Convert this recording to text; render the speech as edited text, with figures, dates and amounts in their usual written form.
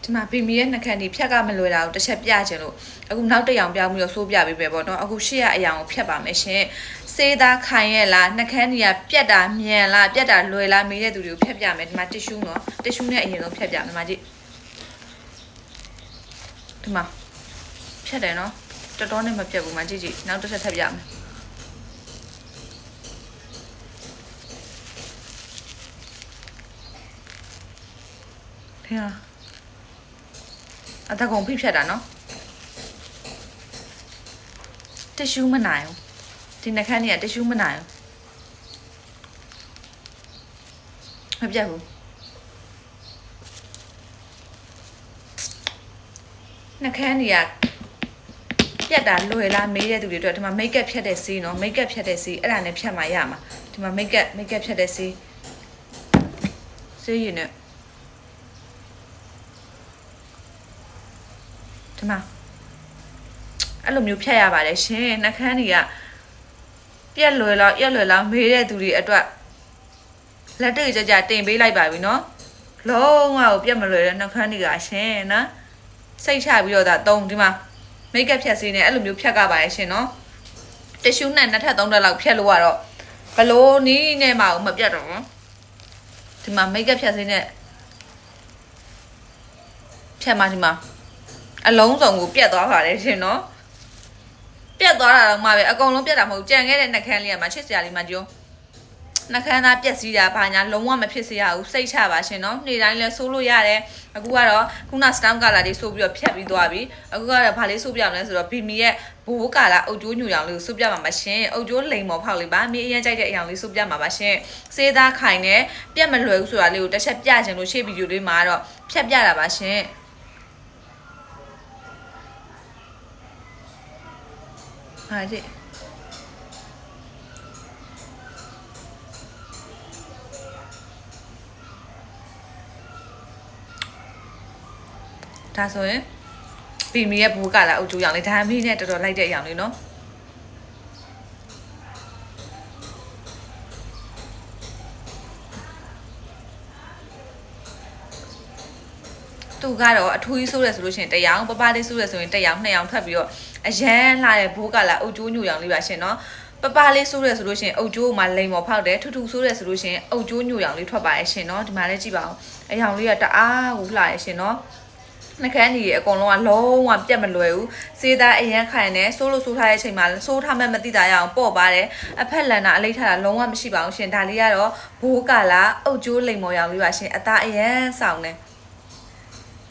ဒီမှာဘီမီရဲ့နှက်ခမ်းဒီဖြက်ကမလွယ်တာကိုတစ်ချက်ပြချင်လို့အခုနောက်တစ်ရောင်ပြောင်းပြီးတော့စိုးပြပေးပဲပေါ့နော်အခုရှေ့ကအရောင်ကိုဖြတ်ပါမယ်ရှင်စေးသားခိုင်ရဲ့လားနှက်ခမ်းကြီးကပြက်တာမြန်လားပြက်တာလွယ်လားမေးတဲ့သူတွေကိုဖြတ်ပြမယ်ဒီမှာတစ်ရှူးနော်တစ်ရှူးနဲ့အရင်ဆုံးဖြတ်ပြမယ်ဒီမှာကြည့်ဒီမှာဖြတ်တယ်နော်တော်တော်နဲ့မပြတ်ဘူးမှာကြည့်ကြည့်နောက်တစ်ချက်ထပ်ပြမယ်ဟဲ့အတကုံဖိဖြတ်တာနော်တ िश ူးမနိုင်ဘူးဒီနှက်ခမ်းကြီးကတ िश ူးမနိုင်ဘူးမပြတ်ဘူးနှက်ခမ်းကြီးကပြတ်တာလွယ်လားမေးတဲ့သူတွေအတွက်ဒီမှာ make up ဖြတ်တဲ့စီးနော် make up ဖြတ်တဲ့စီးအဲ့ဒါနဲ့ဖြတ်မှရမှာဒီမှာ make up ဖြတ်တဲ့စီးရင်နဲ့ဒီမှာအဲ့လိုမျိုးဖြတ်ရပါတယ်ရှင်နှက်ခမ်းတွေကပြက်လွယ်လောက်မေးတဲ့သူတွေအတွက်လက်တွေ့ကြတင်ပေးလိုက်ပါပြီနော်လုံးဝကိုပြက်မလွယ်တဲ့နှက်ခမ်းတွေကရှင်နော်စိတ်ချပြီးတော့ဒါ3ဒီမှာ make up ဖြတ်စီးနေအဲ့လိုမျိုးဖြတ်ကြပါရဲ့ရှင်နော်တ िश ူးနဲ့2ထပ်3ထပ်လောက်ဖြတ်လို့ကတော့ဘလို့နီးနဲ့မှမပြတ်တော့ဘူးဒီမှာ make up ဖြတ်စီးနေဖြတ်မှဒီမှာအလုံးစုံကိုပြတ်သွားပါတယ်ရှင်နော်ပြတ်သွားတာတော့မှပဲအကုန်လုံးပြတ်တာမဟုတ်ကြံခဲ့တဲ့နှက်ခမ်းလေးကမှချစ်စရာလေးမှကြုံနှက်ခမ်းသားပြက်စီးတာဘာညာလုံးဝမဖြစ်စေရဘူးစိတ်ချပါရှင်နော်နေ့တိုင်းလဲဆိုးလို့ရတယ်အခုကတော့ခုန stamp color လေးဆိုးပြီးတော့ဖြတ်ပြီးသွားပြီအခုကတော့ဘာလေးဆိုးပြမလဲဆိုတော့ဘီမီရဲ့ဘိုးကာလာအုတ်ကျိုးညူရောင်လေးကိုဆိုးပြမှာပါရှင်အုတ်ကျိုးလိမ်မော်ဖောက်လေးပါမီးအရင်ကြိုက်တဲ့အရောင်လေးဆိုးပြမှာပါရှင်စေးသားခိုင်နဲ့ပြက်မလွယ်ဘူးဆိုတာလေးကိုတစ်ချက်ပြချင်လို့ရှေ့ဗီဒီယိုလေးမှာတော့ဖြတ်ပြတာပါရှင်ဟာကြည့်ဒါဆိုရင်ဘီမီရဲ့ဘူကလာအုတ်ကျူရောင်လေးဒါမီးနဲ့တော်တော်လိုက်တဲ့အရောင်လေးနော်သူကတော့အထူးကြီးဆိုးရဆိုလို့ရှိရင်1ရောင်ပပလေးဆိုးရဆိုရင်1ရောင်2ရောင်ထပ်ပြီးတော့အရန်လာတဲ့ဘိုးကလာအုတ်ကျိုးညူရောင်လေးပါရှင်နော်ပပလေးဆိုးရဆိုလို့ရှိရင်အုတ်ကျိုးမှာလိမ်မော်ဖောက်တယ်ထူထူဆိုးရဆိုလို့ရှိရင်အုတ်ကျိုးညူရောင်လေးထွက်ပါရဲ့ရှင်နော်ဒီမှာလည်းကြည့်ပါဦးအရောင်လေးကတအားကိုလှရဲ့ရှင်နော်နှက်ခမ်းကြီးအကုန်လုံးကလုံးဝပြတ်မလွယ်ဘူးစေးသားအရန်ခိုင်နေဆိုးလို့ဆိုးထားတဲ့အချိန်မှာဆိုးထားမှမသိတာရအောင်ပေါ့ပါတယ်အဖက်လန်နာအလိထားတာလုံးဝမရှိပါဘူးရှင်ဒါလေးကတော့ဘိုးကလာအုတ်ကျိုးလိမ်မော်ရောင်လေးပါရှင်အသားအရန်ဆောင်နေ